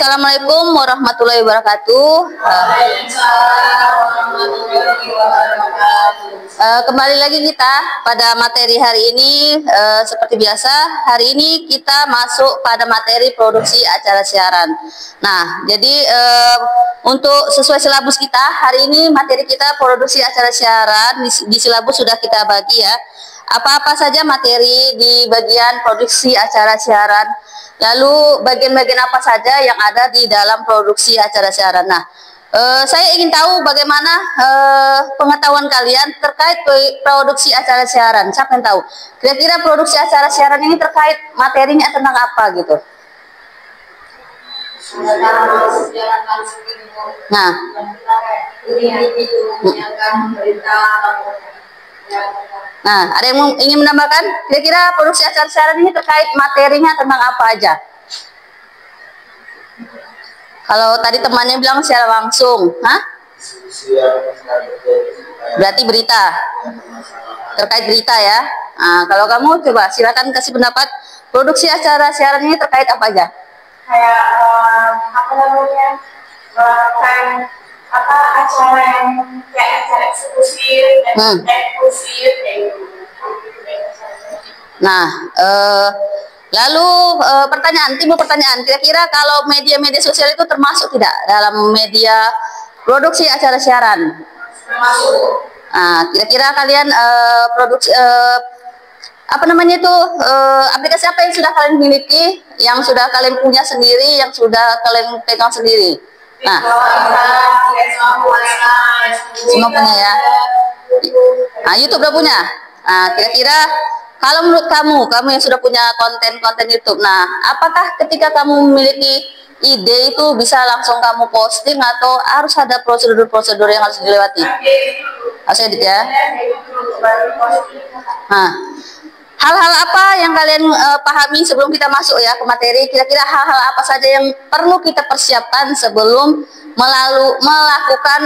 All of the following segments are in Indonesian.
Assalamualaikum warahmatullahi wabarakatuh. Kembali lagi kita pada materi hari ini. Seperti biasa, hari ini kita masuk pada materi produksi acara siaran. Nah, jadi untuk sesuai silabus kita, hari ini materi kita produksi acara siaran. Di silabus sudah kita bagi ya, apa-apa saja materi di bagian produksi acara siaran. Lalu bagian-bagian apa saja yang ada di dalam produksi acara siaran. Nah, saya ingin tahu bagaimana pengetahuan kalian terkait produksi acara siaran. Siapa yang tahu? Kira-kira produksi acara siaran ini terkait materinya tentang apa gitu? Nah, ada yang ingin menambahkan? Kira-kira produksi acara siaran ini terkait materinya tentang apa aja? Kalau tadi temannya bilang secara langsung, berarti berita, terkait berita ya. Nah, kalau kamu coba silakan kasih pendapat, produksi acara siaran ini terkait apa aja? Kayak apa namanya, acara yang kayak acara eksklusif dan eksklusif kayak gitu. Nah, lalu timbul pertanyaan, kira-kira kalau media-media sosial itu termasuk tidak dalam media produksi acara siaran? Termasuk. Nah, kira-kira kalian produksi apa namanya itu, aplikasi apa yang sudah kalian miliki, yang sudah kalian punya sendiri, yang sudah kalian pegang sendiri? Nah, semua punya ya. Nah, YouTube udah punya. Nah, kira-kira kalau menurut kamu yang sudah punya konten YouTube, nah, apakah ketika kamu memiliki ide itu bisa langsung kamu posting atau harus ada prosedur-prosedur yang harus dilewati? Harus edit ya. Nah, hal-hal apa yang kalian pahami sebelum kita masuk ya ke materi? Kira-kira hal-hal apa saja yang perlu kita persiapkan sebelum melakukan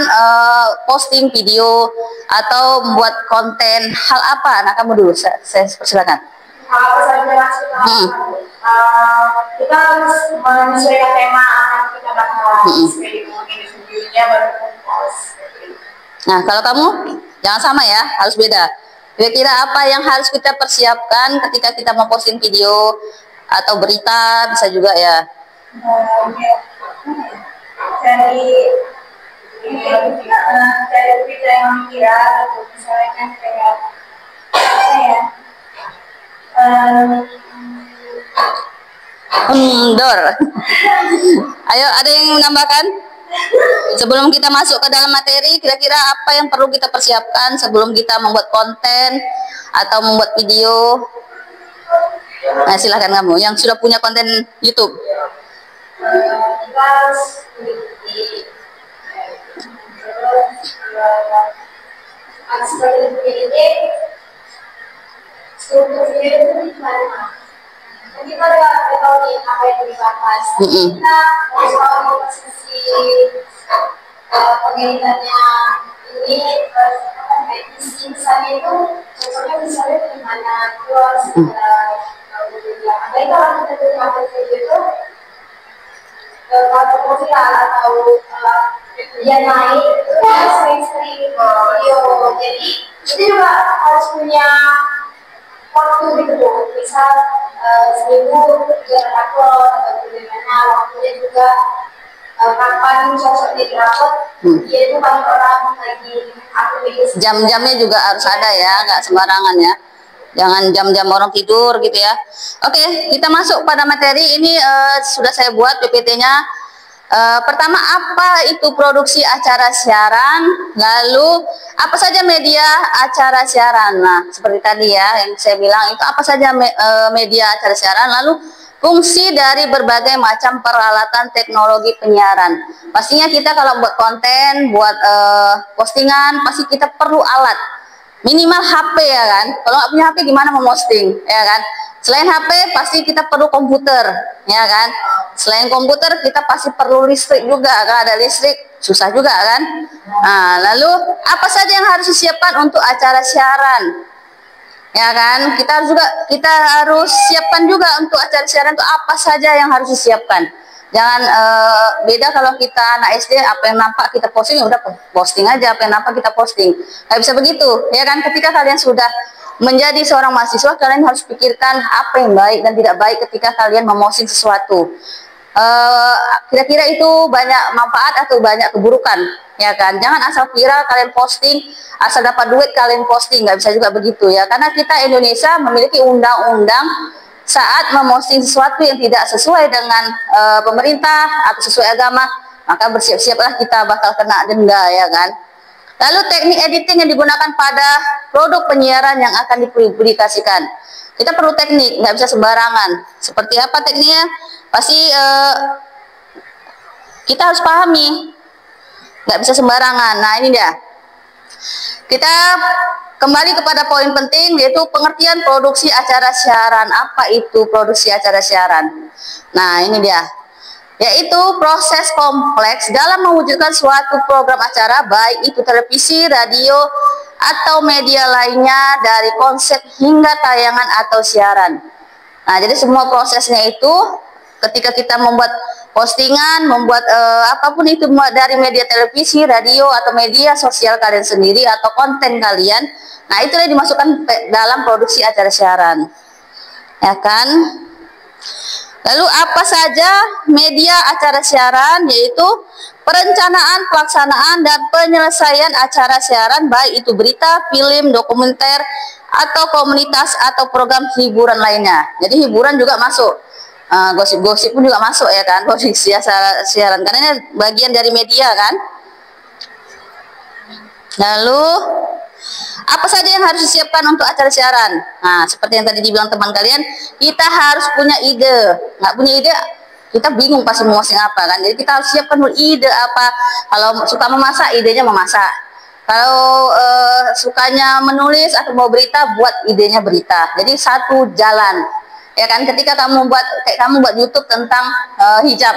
posting video atau membuat konten? Hal apa? Nah, kamu dulu, saya persilakan. Apa saja maksudnya? Kita harus menyesuaikan tema yang kita bahas. Mungkin videonya baru post. Nah, kalau kamu jangan sama ya, harus beda. Kira-kira apa yang harus kita persiapkan ketika kita mau posting video atau berita, bisa juga ya? Dari berita yang viral, misalnya kayak apa ya? Ayo, ada yang menambahkan? Sebelum kita masuk ke dalam materi, kira-kira apa yang perlu kita persiapkan sebelum kita membuat konten atau membuat video? Nah, silahkan kamu yang sudah punya konten YouTube. Kita udah tahu nih apa yang dibahas. Kita harus tahu posisi pengirimannya ini, isi misalnya itu contohnya misalnya di mana terus ada kalau kita terima video itu kalau viral atau dia naik itu sering-sering video, jadi itu juga harus punya waktu gitu, misal seminggu jangan upload atau bagaimana, waktunya juga kapan cocok jadi upload. Dia itu banyak orang lagi aktivitas. Jam-jamnya juga harus ada ya, nggak sembarangan ya. Jangan jam-jam orang tidur gitu ya. Oke, kita masuk pada materi ini. Sudah saya buat PPT-nya. Pertama, apa itu produksi acara siaran? Lalu apa saja media acara siaran? Nah, seperti tadi ya yang saya bilang, itu apa saja media acara siaran. Lalu fungsi dari berbagai macam peralatan teknologi penyiaran. Pastinya kita kalau buat konten, buat postingan, pasti kita perlu alat. Minimal HP ya kan. Kalau nggak punya HP gimana mau posting ya kan? Selain HP pasti kita perlu komputer ya kan. Selain komputer kita pasti perlu listrik juga. Kalau ada listrik susah juga kan. Nah, lalu apa saja yang harus disiapkan untuk acara siaran? Ya kan, kita harus siapkan juga untuk acara siaran itu apa saja yang harus disiapkan. Jangan beda kalau kita anak SD, apa yang nampak kita posting, ya udah posting aja, apa yang nampak kita posting. Nggak bisa begitu, ya kan? Ketika kalian sudah menjadi seorang mahasiswa, kalian harus pikirkan apa yang baik dan tidak baik ketika kalian memposting sesuatu. Kira-kira itu banyak manfaat atau banyak keburukan, ya kan? Jangan asal viral kalian posting, asal dapat duit kalian posting, nggak bisa juga begitu ya. Karena kita Indonesia memiliki undang-undang saat memposting sesuatu yang tidak sesuai dengan pemerintah atau sesuai agama, maka bersiap-siaplah kita bakal kena denda, ya kan? Lalu teknik editing yang digunakan pada produk penyiaran yang akan dipublikasikan. Kita perlu teknik, nggak bisa sembarangan. Seperti apa tekniknya? Pasti kita harus pahami, nggak bisa sembarangan. Nah ini dia. Kita kembali kepada poin penting, yaitu pengertian produksi acara siaran. Apa itu produksi acara siaran? Nah ini dia, yaitu proses kompleks dalam mewujudkan suatu program acara, baik itu televisi, radio, atau media lainnya, dari konsep hingga tayangan atau siaran. Nah jadi semua prosesnya itu ketika kita membuat postingan, membuat apapun itu dari media televisi, radio, atau media sosial kalian sendiri atau konten kalian, nah itulah yang dimasukkan dalam produksi acara siaran, ya kan? Lalu apa saja media acara siaran? Yaitu perencanaan, pelaksanaan, dan penyelesaian acara siaran, baik itu berita, film, dokumenter, atau komunitas atau program hiburan lainnya. Jadi hiburan juga masuk. Gosip-gosip pun juga masuk, ya kan, produksi acara siaran, karena ini bagian dari media kan. Lalu apa saja yang harus disiapkan untuk acara siaran? Nah seperti yang tadi dibilang teman kalian, kita harus punya ide. Nggak punya ide, kita bingung pasti mau posting apa kan. Jadi kita harus siapkan dulu ide apa. Kalau suka memasak, idenya memasak. Kalau sukanya menulis atau mau berita, buat idenya berita. Jadi satu jalan, ya kan? Ketika kamu buat YouTube tentang hijab,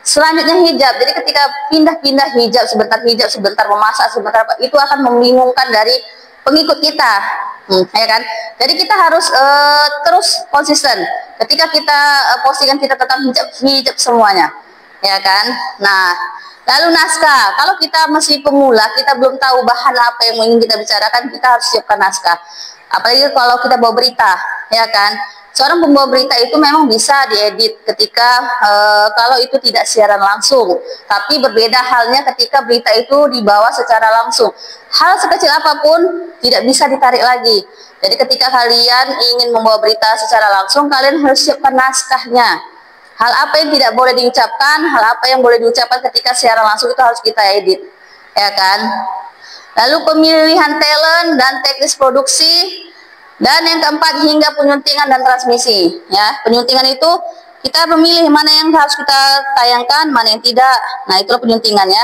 selanjutnya hijab. Jadi ketika pindah-pindah hijab sebentar memasak, sebentar apa, itu akan membingungkan dari pengikut kita, ya kan? Jadi kita harus terus konsisten. Ketika kita postingan kita tentang hijab semuanya, ya kan? Nah, lalu naskah. Kalau kita masih pemula, kita belum tahu bahan apa yang ingin kita bicarakan, kita harus siapkan naskah. Apalagi kalau kita bawa berita, ya kan? Seorang pembawa berita itu memang bisa diedit ketika kalau itu tidak siaran langsung. Tapi berbeda halnya ketika berita itu dibawa secara langsung. Hal sekecil apapun tidak bisa ditarik lagi. Jadi ketika kalian ingin membawa berita secara langsung, kalian harus siapkan naskahnya. Hal apa yang tidak boleh diucapkan, hal apa yang boleh diucapkan ketika siaran langsung, itu harus kita edit, ya kan? Lalu pemilihan talent dan teknis produksi. Dan yang keempat, hingga penyuntingan dan transmisi. Ya, penyuntingan itu kita memilih mana yang harus kita tayangkan, mana yang tidak. Nah, itulah penyuntingan ya.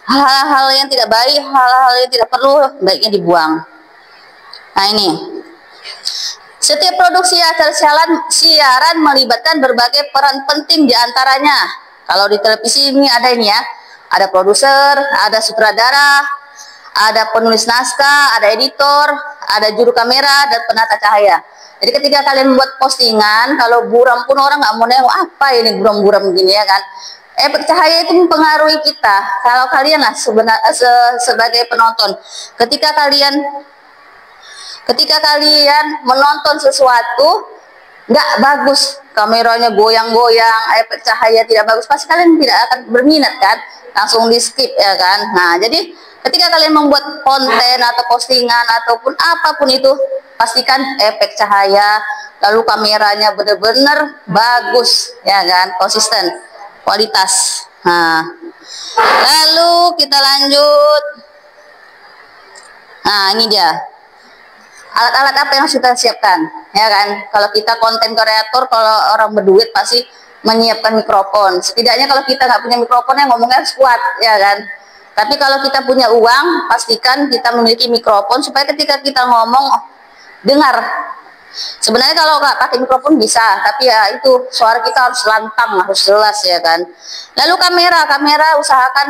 Hal-hal yang tidak baik, hal-hal yang tidak perlu, baiknya dibuang. Nah, ini. Setiap produksi acara siaran melibatkan berbagai peran penting diantaranya. Kalau di televisi ini ada ini ya. Ada produser, ada sutradara, ada penulis naskah, ada editor, ada juru kamera, dan penata cahaya. Jadi ketika kalian membuat postingan, kalau buram pun orang nggak mau nengok, apa ini buram-buram gini, ya kan? Efek cahaya itu mempengaruhi kita. Kalau kalian lah sebagai penonton, ketika kalian menonton sesuatu nggak bagus, kameranya goyang-goyang, efek cahaya tidak bagus, pasti kalian tidak akan berminat kan? Langsung di skip, ya kan? Nah, jadi ketika kalian membuat konten atau postingan ataupun apapun itu, pastikan efek cahaya, lalu kameranya benar-benar bagus, ya kan, konsisten, kualitas. Nah, lalu kita lanjut. Nah, ini dia alat-alat apa yang harus kita siapkan, ya kan? Kalau kita konten kreator, kalau orang berduit pasti menyiapkan mikrofon. Setidaknya kalau kita nggak punya mikrofon, yang ngomongnya harus kuat, ya kan? Tapi kalau kita punya uang, pastikan kita memiliki mikrofon supaya ketika kita ngomong, dengar. Sebenarnya kalau nggak pakai mikrofon bisa, tapi ya itu suara kita harus lantang, harus jelas, ya kan. Lalu kamera usahakan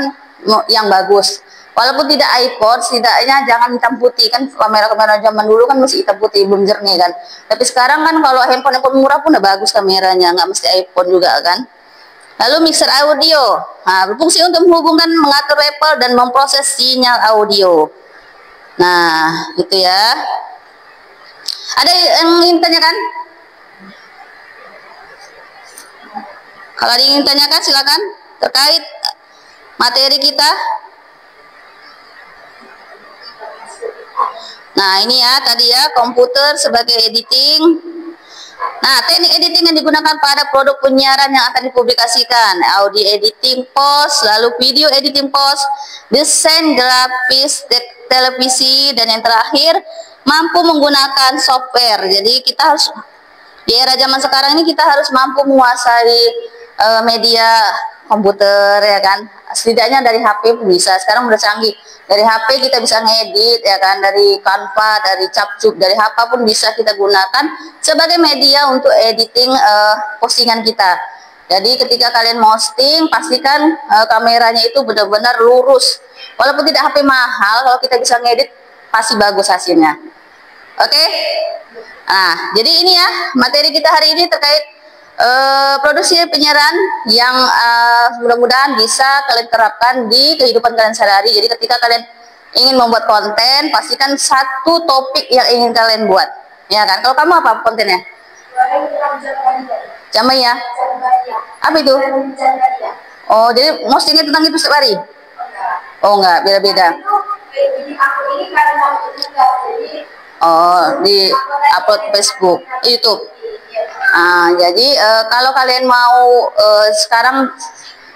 yang bagus. Walaupun tidak iPhone, setidaknya jangan hitam putih, kan kamera zaman dulu kan masih hitam putih, belum jernih kan. Tapi sekarang kan kalau handphone murah pun udah bagus kameranya, nggak mesti iPhone juga kan. Lalu mixer audio, nah, berfungsi untuk menghubungkan, mengatur level dan memproses sinyal audio. Nah, itu ya. Ada yang ingin tanyakan? Kalau ada yang ingin tanyakan silakan terkait materi kita. Nah, ini ya tadi ya, komputer sebagai editing. Nah, teknik editing yang digunakan pada produk penyiaran yang akan dipublikasikan, audio editing post, lalu video editing post, desain grafis, televisi, dan yang terakhir mampu menggunakan software. Jadi kita harus di era zaman sekarang ini kita harus mampu menguasai media komputer ya kan. Setidaknya dari HP pun bisa. Sekarang udah canggih. Dari HP kita bisa ngedit ya kan, dari Canva, dari Capcut, dari apa pun bisa kita gunakan sebagai media untuk editing postingan kita. Jadi ketika kalian posting, pastikan kameranya itu benar-benar lurus. Walaupun tidak HP mahal, kalau kita bisa ngedit pasti bagus hasilnya. Oke? Nah, jadi ini ya materi kita hari ini terkait produksi penyiaran yang mudah-mudahan bisa kalian terapkan di kehidupan kalian sehari-hari. Jadi ketika kalian ingin membuat konten, pastikan satu topik yang ingin kalian buat, ya kan? Kalau kamu apa kontennya? Jamai ya? Apa itu? Oh, jadi postingnya tentang itu setiap hari? Oh enggak, beda-beda. Oh, di upload Facebook, YouTube. Nah, jadi kalau kalian mau sekarang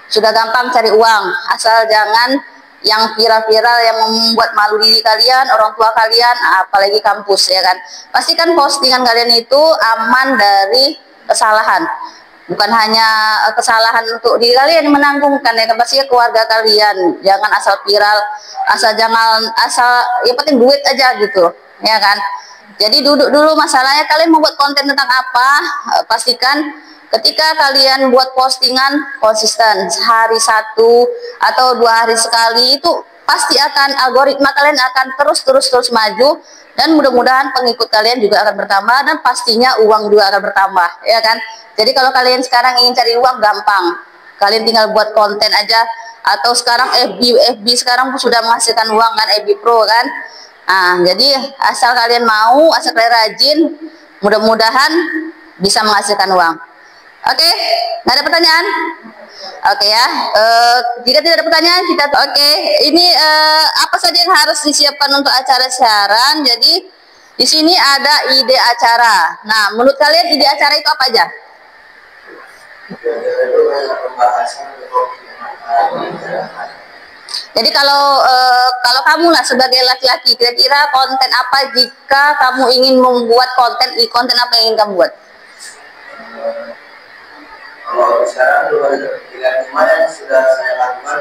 sudah gampang cari uang, asal jangan yang viral-viral yang membuat malu diri kalian, orang tua kalian, apalagi kampus ya kan. Pastikan postingan kalian itu aman dari kesalahan. Bukan hanya kesalahan untuk diri kalian yang menanggungkan ya kan, pastinya keluarga kalian. Jangan asal viral, asal yang penting duit aja gitu, ya kan. Jadi duduk dulu masalahnya kalian mau buat konten tentang apa, pastikan ketika kalian buat postingan konsisten, sehari satu atau 2 hari sekali, itu pasti akan algoritma kalian akan terus maju, dan mudah-mudahan pengikut kalian juga akan bertambah, dan pastinya uang juga akan bertambah ya kan. Jadi kalau kalian sekarang ingin cari uang gampang, kalian tinggal buat konten aja, atau sekarang FB sekarang sudah menghasilkan uang kan, FB Pro kan. Nah, jadi asal kalian mau, asal kalian rajin, mudah-mudahan bisa menghasilkan uang. Oke, nggak ada pertanyaan? Oke ya, jika tidak ada pertanyaan kita ini apa saja yang harus disiapkan untuk acara siaran. Jadi di sini ada ide acara. Nah, menurut kalian ide acara itu apa aja? Jadi kalau kamu lah sebagai laki-laki, kira-kira konten apa jika kamu ingin membuat konten apa yang ingin kamu buat? Kalau sekarang belum ada kepikiran, cuma yang sudah saya lakukan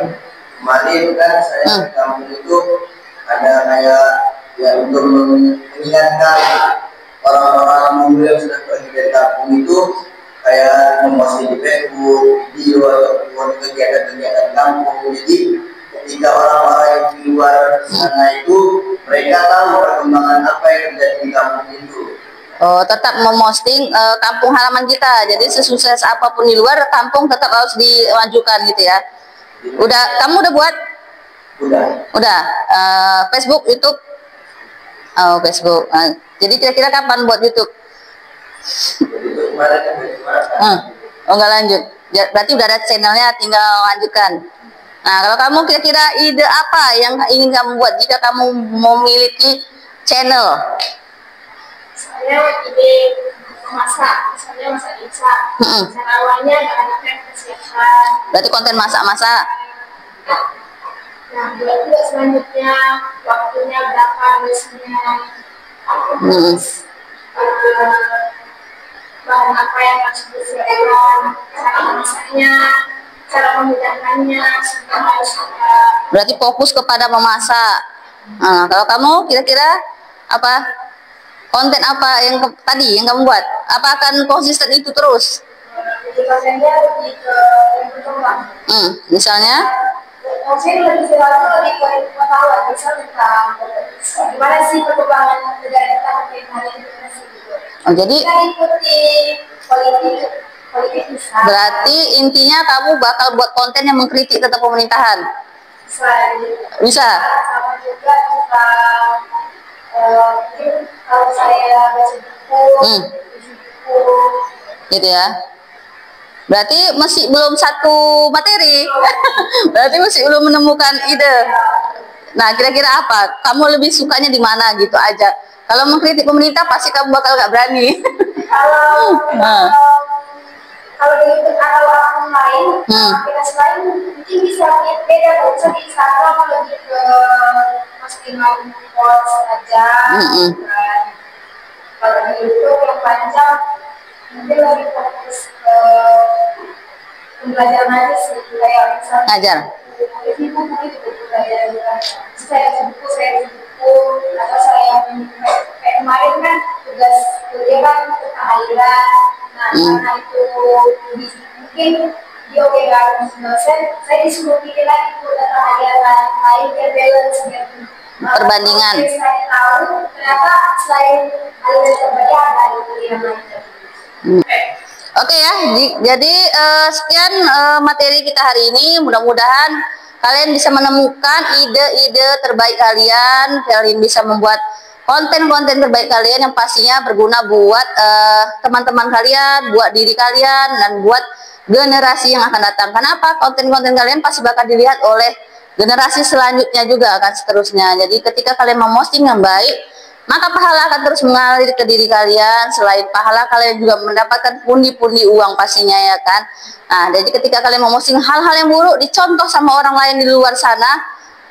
kemarin kan saya di kampung itu ada kayak ya untuk mengingatkan orang-orang muda yang sudah pergi dari kampung itu, kayak memposting di Facebook, video ataupun kegiatan-kegiatan kampung. Jadi ketika orang-orang yang di luar sana itu mereka tahu perkembangan apa yang terjadi di kampung itu. Oh, tetap memosting kampung halaman kita. Jadi sesukses apapun di luar, kampung tetap harus dimajukan gitu ya. Kamu udah buat? Udah. Facebook, YouTube. Oh, Facebook. Jadi kira-kira kapan buat YouTube? Oh, nggak lanjut. Berarti udah ada channelnya, tinggal lanjutkan. Nah, kalau kamu kira-kira ide apa yang ingin kamu buat jika kamu memiliki channel? Saya ide masak, misalnya masak pizza. Cara awalnya anak-anak persiapan. Berarti konten masak-masak. Nah, juga selanjutnya waktunya berapa biasanya. Bahan apa yang harus disiapkan, cara memasaknya, cara memudahkannya, semua harus ada. Berarti fokus kepada memasak. Nah, kalau kamu kira-kira apa? Konten apa yang tadi yang kamu buat? Apa akan konsisten itu terus? Jadi kontennya lebih ke yang berkembang. Misalnya? Saya lebih lebih ke pengetahuan, misal tentang gimana sih perkembangan negara kita hari ini. Oh, jadi kita ikuti politik politik bisa. Berarti intinya kamu bakal buat konten yang mengkritik tentang pemerintahan. Bisa. Sama juga tentang mungkin kalau saya baca buku, Gitu ya. Berarti masih belum satu materi. Berarti masih belum menemukan ide. Nah, kira-kira apa? Kamu lebih sukanya di mana gitu aja. Kalau mengkritik pemerintah pasti kamu bakal gak berani. kalau di YouTube atau akun lain, aplikasi lain mungkin bisa beda. Kalau bisa di Instagram lebih ke postingan post aja. Kalau di YouTube yang panjang mungkin lebih fokus ke pembelajaran aja sih, kayak misalnya Ngajar. buku belajar saya buku atau saya kayak kemarin kan tugas kuliah kan tentang aliran. Nah karena itu mungkin dia oke kan dosen, saya disuruh pilih lagi tentang aliran lain biar balance biar perbandingan. Saya tahu ternyata selain aliran terbaik ada aliran lain. Oke ya, jadi sekian materi kita hari ini. Mudah-mudahan kalian bisa menemukan ide-ide terbaik kalian bisa membuat konten-konten terbaik kalian yang pastinya berguna buat teman-teman kalian, buat diri kalian, dan buat generasi yang akan datang. Kenapa? Konten-konten kalian pasti bakal dilihat oleh generasi selanjutnya juga akan seterusnya. Jadi ketika kalian memposting yang baik, maka pahala akan terus mengalir ke diri kalian. Selain pahala, kalian juga mendapatkan pundi-pundi uang pastinya ya kan. Nah, jadi ketika kalian memposting hal-hal yang buruk dicontoh sama orang lain di luar sana,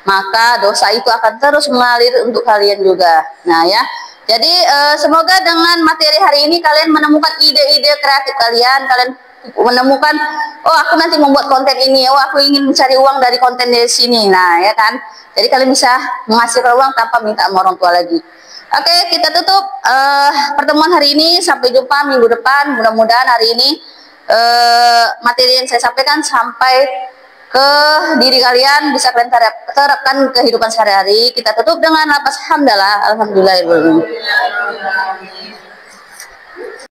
maka dosa itu akan terus mengalir untuk kalian juga. Nah ya, jadi semoga dengan materi hari ini kalian menemukan ide-ide kreatif kalian menemukan, oh aku nanti membuat konten ini, oh aku ingin mencari uang dari konten dari sini. Nah ya kan, jadi kalian bisa menghasilkan uang tanpa minta sama orang tua lagi. Oke, kita tutup pertemuan hari ini. Sampai jumpa minggu depan. Mudah-mudahan hari ini materi yang saya sampaikan sampai ke diri kalian, bisa kalian terapkan kehidupan sehari-hari. Kita tutup dengan lafaz hamdalah, alhamdulillah.